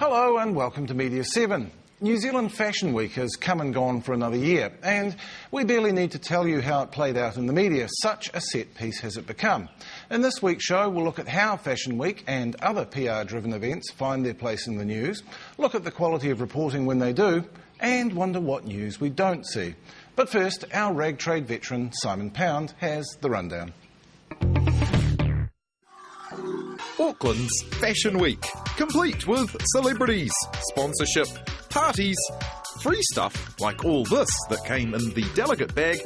Hello and welcome to Media 7. New Zealand Fashion Week has come and gone for another year, and we barely need to tell you how it played out in the media. Such a set piece has it become. In this week's show, we'll look at how Fashion Week and other PR-driven events find their place in the news, look at the quality of reporting when they do, and wonder what news we don't see. But first, our rag trade veteran, Simon Pound, has the rundown. Auckland's Fashion Week, complete with celebrities, sponsorship, parties, free stuff like all this that came in the delegate bag,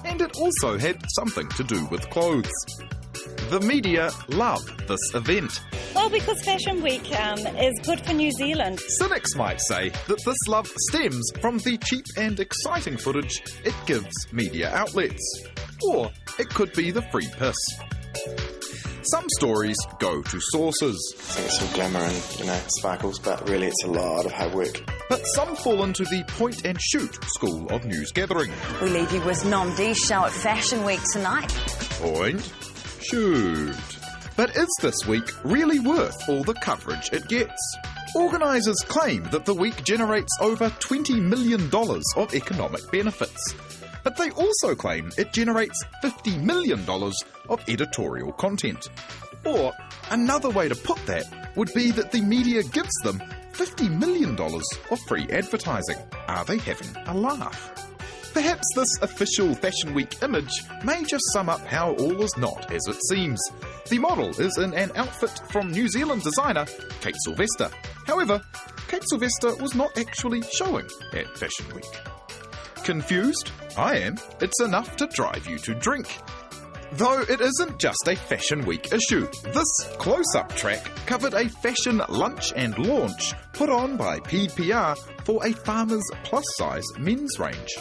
and it also had something to do with clothes. The media love this event. Well, because Fashion Week is good for New Zealand. Cynics might say that this love stems from the cheap and exciting footage it gives media outlets. Or it could be the free piss. Some stories go to sources. I think it's some glamour and, sparkles, but really it's a lot of hard work. But some fall into the point-and-shoot school of news gathering. We leave you with Nom D's show at Fashion Week tonight. Point, shoot. But is this week really worth all the coverage it gets? Organisers claim that the week generates over $20 million of economic benefits. But they also claim it generates $50 million of editorial content. Or, another way to put that would be that the media gives them $50 million of free advertising. Are they having a laugh? Perhaps this official Fashion Week image may just sum up how all is not as it seems. The model is in an outfit from New Zealand designer Kate Sylvester. However, Kate Sylvester was not actually showing at Fashion Week. Confused? I am. It's enough to drive you to drink. Though it isn't just a Fashion Week issue, this close-up track covered a fashion lunch and launch put on by PDPR for a Farmers plus-size men's range.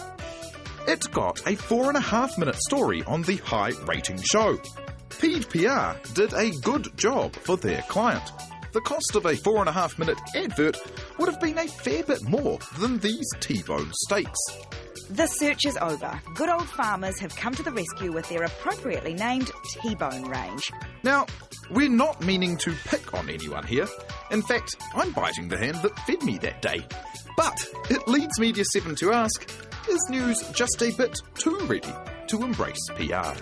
It got a 4.5-minute story on the high-rating show. PDPR did a good job for their client. The cost of a 4.5-minute advert would have been a fair bit more than these T-bone steaks. The search is over. Good old farmers have come to the rescue with their appropriately named T-bone range. Now, we're not meaning to pick on anyone here. In fact, I'm biting the hand that fed me that day. But it leads Media 7 to ask, is news just a bit too ready to embrace PR?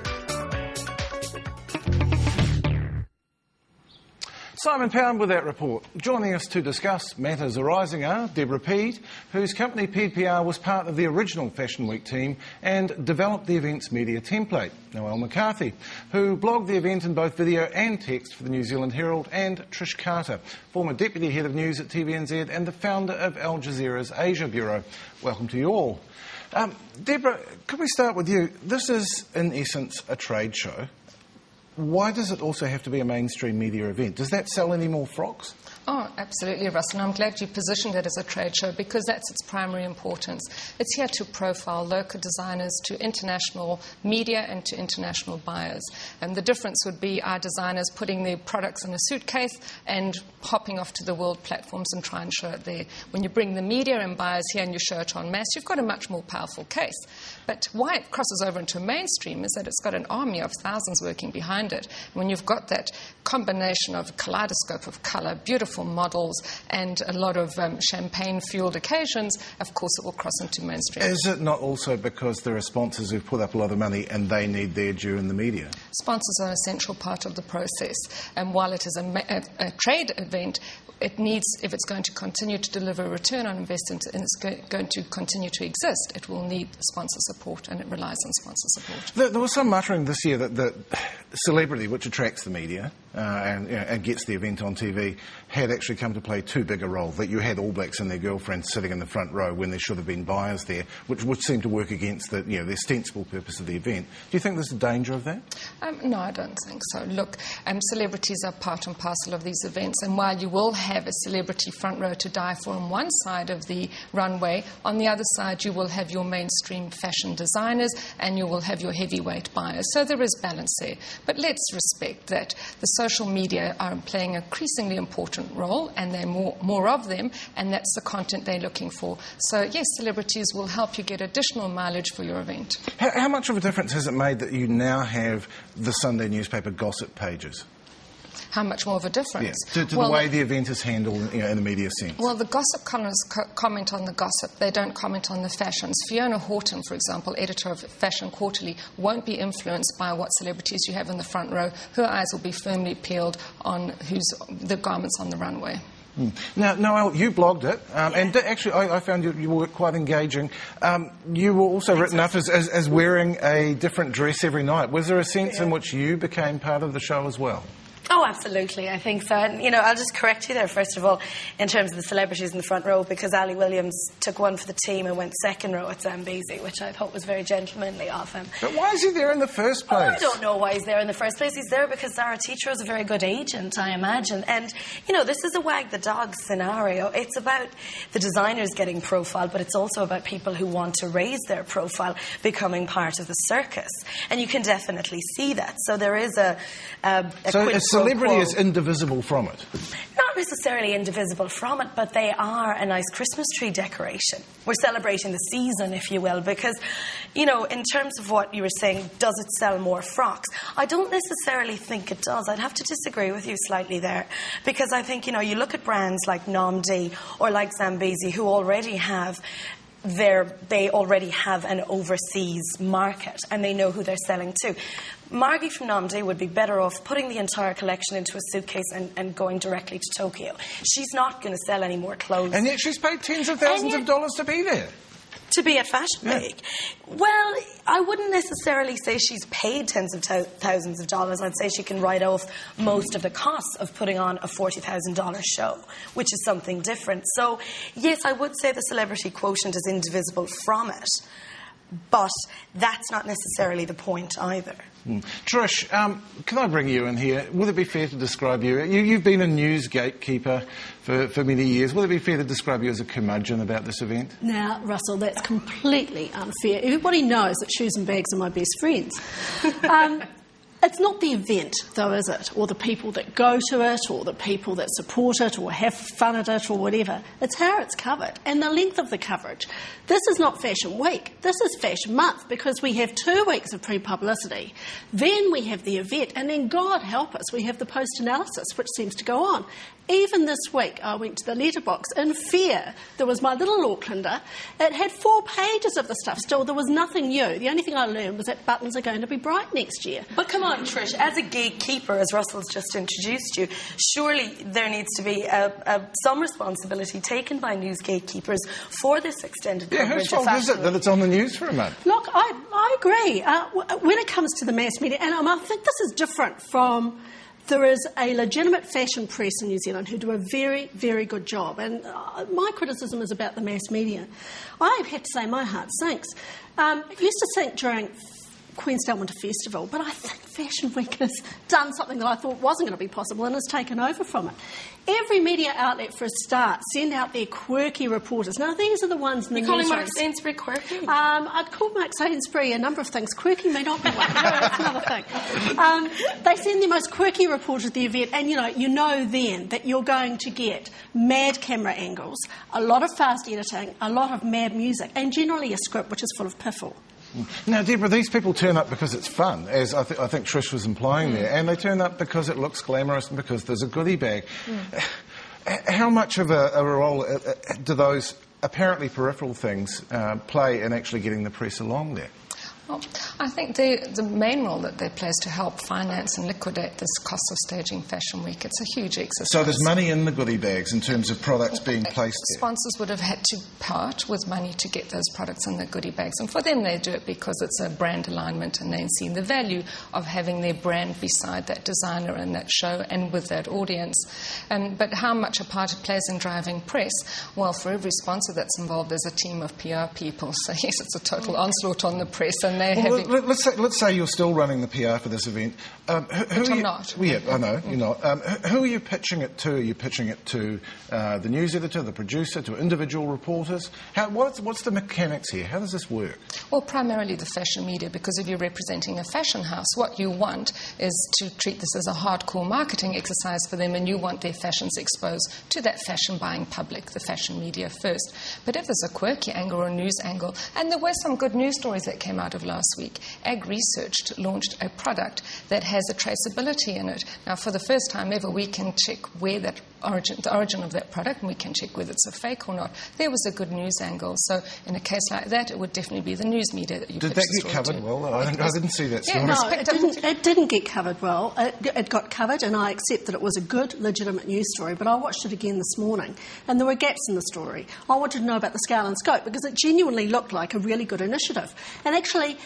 Simon Pound with that report. Joining us to discuss matters arising are Deborah Peed, whose company PDPR was part of the original Fashion Week team and developed the event's media template. Noelle McCarthy, who blogged the event in both video and text for the New Zealand Herald, and Trish Carter, former Deputy Head of News at TVNZ and the founder of Al Jazeera's Asia Bureau. Welcome to you all. Deborah, could we start with you? This is, in essence, a trade show. Why does it also have to be a mainstream media event? Does that sell any more frocks? Oh, absolutely, Russ, and I'm glad you positioned it as a trade show because that's its primary importance. It's here to profile local designers to international media and to international buyers. And the difference would be our designers putting their products in a suitcase and hopping off to the world platforms and try and show it there. When you bring the media and buyers here and you show it en masse, you've got a much more powerful case. But why it crosses over into mainstream is that it's got an army of thousands working behind it. When you've got that combination of kaleidoscope of colour, beautiful models, and a lot of champagne-fueled occasions, of course it will cross into mainstream. Is it not also because there are sponsors who've put up a lot of money and they need their due in the media? Sponsors are an essential part of the process. And while it is a trade event, it needs, if it's going to continue to deliver a return on investment and it's going to continue to exist, it will need sponsor support, and it relies on sponsor support. There was some muttering this year that celebrity, which attracts the media and gets the event on TV, had actually come to play too big a role, that you had All Blacks and their girlfriends sitting in the front row when there should have been buyers there, which would seem to work against the ostensible purpose of the event. Do you think there's a danger of that? No, I don't think so. Look, celebrities are part and parcel of these events, and while you will have a celebrity front row to die for on one side of the runway, on the other side you will have your mainstream fashion designers and you will have your heavyweight buyers. So there is balance there. But let's respect that the social media are playing an increasingly important role, and there are more of them, and that's the content they're looking for. So yes, celebrities will help you get additional mileage for your event. How much of a difference has it made that you now have the Sunday newspaper gossip pages? how much more of a difference? To the way the event is handled in the media sense. Well, the gossip columnists comment on the gossip. They don't comment on the fashions. Fiona Horton, for example, editor of Fashion Quarterly, won't be influenced by what celebrities you have in the front row. Her eyes will be firmly peeled on the garments on the runway. Now, Noelle, you blogged it, and actually I found your work quite engaging. You were also written up as wearing a different dress every night. Was there a sense in which you became part of the show as well? Oh, absolutely. I think so. And, I'll just correct you there, first of all, in terms of the celebrities in the front row, because Ali Williams took one for the team and went second row at Zambezi, which I thought was very gentlemanly of him. But why is he there in the first place? Oh, I don't know why he's there in the first place. He's there because Zara Teacher is a very good agent, I imagine. And, this is a wag the dog scenario. It's about the designers getting profiled, but it's also about people who want to raise their profile becoming part of the circus. And you can definitely see that. So there is a celebrity is indivisible from it. Not necessarily indivisible from it, but they are a nice Christmas tree decoration. We're celebrating the season, if you will, because, in terms of what you were saying, does it sell more frocks? I don't necessarily think it does. I'd have to disagree with you slightly there, because I think, you look at brands like Namdi or like Zambezi, who already have an overseas market and they know who they're selling to. Margie from Namdi would be better off putting the entire collection into a suitcase and going directly to Tokyo. She's not going to sell any more clothes. And yet she's paid tens of thousands of dollars to be there. To be at Fashion Week. Well, I wouldn't necessarily say she's paid tens of thousands of dollars. I'd say she can write off most of the costs of putting on a $40,000 show, which is something different. So, yes, I would say the celebrity quotient is indivisible from it, but that's not necessarily the point either. Trish, can I bring you in here? Would it be fair to describe you? You've been a news gatekeeper for many years. Would it be fair to describe you as a curmudgeon about this event? Now, Russell, that's completely unfair. Everybody knows that shoes and bags are my best friends. It's not the event, though, is it? Or the people that go to it, or the people that support it, or have fun at it, or whatever. It's how it's covered, and the length of the coverage. This is not Fashion Week. This is Fashion Month, because we have 2 weeks of pre-publicity. Then we have the event, and then, God help us, we have the post-analysis, which seems to go on. Even this week, I went to the letterbox in fear. There was my little Aucklander. It had 4 pages of the stuff. Still, there was nothing new. The only thing I learned was that buttons are going to be bright next year. But come on, Trish, as a gatekeeper, as Russell's just introduced you, surely there needs to be some responsibility taken by news gatekeepers for this extended coverage. Yeah, whose fault is it that it's on the news for a month? Look, I agree. When it comes to the mass media, and I think this is different from... There is a legitimate fashion press in New Zealand who do a very, very good job. And my criticism is about the mass media. I have to say my heart sinks. I used to think during Queenstown Winter Festival, but I think Fashion Week has done something that I thought wasn't going to be possible and has taken over from it. Every media outlet, for a start, send out their quirky reporters. Now, these are the ones in the newsrooms. You're calling Mark Sainsbury quirky? I'd call Mark Sainsbury a number of things. Quirky may not be one. That's another thing. They send the most quirky reporters at the event, and you know then that you're going to get mad camera angles, a lot of fast editing, a lot of mad music, and generally a script which is full of piffle. Now, Deborah, these people turn up because it's fun, as I think Trish was implying there, and they turn up because it looks glamorous and because there's a goodie bag. How much of a role do those apparently peripheral things play in actually getting the press along there? Well, I think the main role that they play is to help finance and liquidate this cost of staging Fashion Week. It's a huge exercise. So there's money in the goodie bags in terms of products being placed there? Sponsors would have had to part with money to get those products in the goodie bags. And for them, they do it because it's a brand alignment and they see the value of having their brand beside that designer and that show and with that audience. But how much a part it plays in driving press? Well, for every sponsor that's involved, there's a team of PR people. So, yes, it's a total onslaught on the press. And let's say you're still running the PR for this event. Which I'm not. Well, yeah, I know, you're not. Who are you pitching it to? Are you pitching it to the news editor, the producer, to individual reporters? What's the mechanics here? How does this work? Well, primarily the fashion media, because if you're representing a fashion house, what you want is to treat this as a hardcore marketing exercise for them, and you want their fashions exposed to that fashion-buying public, the fashion media first. But if there's a quirky angle or a news angle, and there were some good news stories that came out of last week, Ag Research launched a product that has a traceability in it. Now, for the first time ever, we can check where the origin of that product, and we can check whether it's a fake or not. There was a good news angle. So in a case like that, it would definitely be the news media that you Did that get covered well? I didn't see that story. Yeah, No, it didn't get covered well. It got covered, and I accept that it was a good, legitimate news story, but I watched it again this morning, and there were gaps in the story. I wanted to know about the scale and scope, because it genuinely looked like a really good initiative. And actually,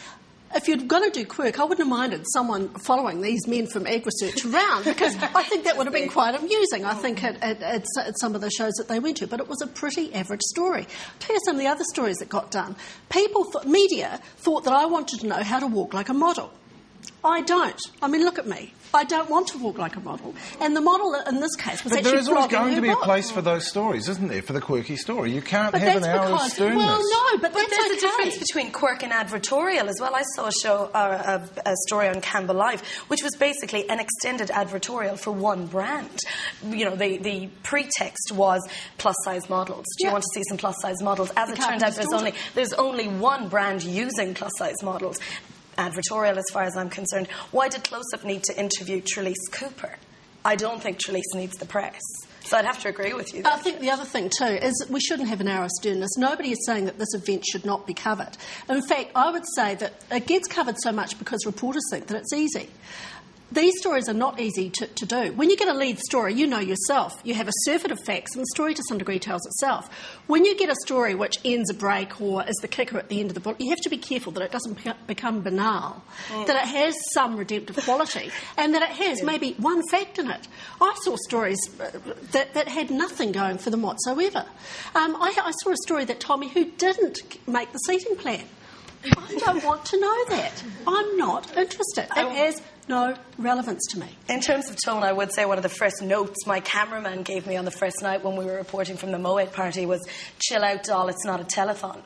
if you're going to do Quirk, I wouldn't have minded someone following these men from Ag Research around, because I think that would have been quite amusing, I think, at some of the shows that they went to. But it was a pretty average story. I'll tell you some of the other stories that got done. Media thought that I wanted to know how to walk like a model. I don't. I mean, look at me. I don't want to walk like a model. And the model in this case was but actually there is always flogging going her to be a book. place for those stories, isn't there, for the quirky story? You can't But have an that's hour of because, sternness. well, no, but But that's there's okay. a difference between Quirk and advertorial as well. I saw a show, a story on Campbell Live, which was basically an extended advertorial for one brand. You know, the pretext was plus-size models. Do you Yeah. want to see some plus-size models? As it turned out, there's only one brand using plus-size models. Advertorial, as far as I'm concerned. Why did Close-Up need to interview Trelise Cooper? I don't think Trelise needs the press. So I'd have to agree with you there. I think the other thing too is that we shouldn't have an hour of sternness. Nobody is saying that this event should not be covered. In fact, I would say that it gets covered so much because reporters think that it's easy. These stories are not easy to do. When you get a lead story, you know yourself. You have a surfeit of facts, and the story to some degree tells itself. When you get a story which ends a break or is the kicker at the end of the book, you have to be careful that it doesn't become banal, that it has some redemptive quality, and that it has maybe one fact in it. I saw stories that had nothing going for them whatsoever. I saw a story that told me who didn't make the seating plan. I don't want to know that. I'm not interested. It has no relevance to me. In terms of tone, I would say one of the first notes my cameraman gave me on the first night when we were reporting from the Moed party was, chill out, doll, it's not a telethon.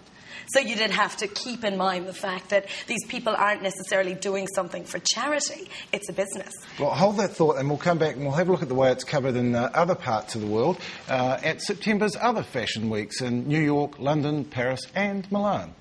So you did have to keep in mind the fact that these people aren't necessarily doing something for charity. It's a business. Well, hold that thought, and we'll come back and we'll have a look at the way it's covered in other parts of the world at September's other fashion weeks in New York, London, Paris and Milan.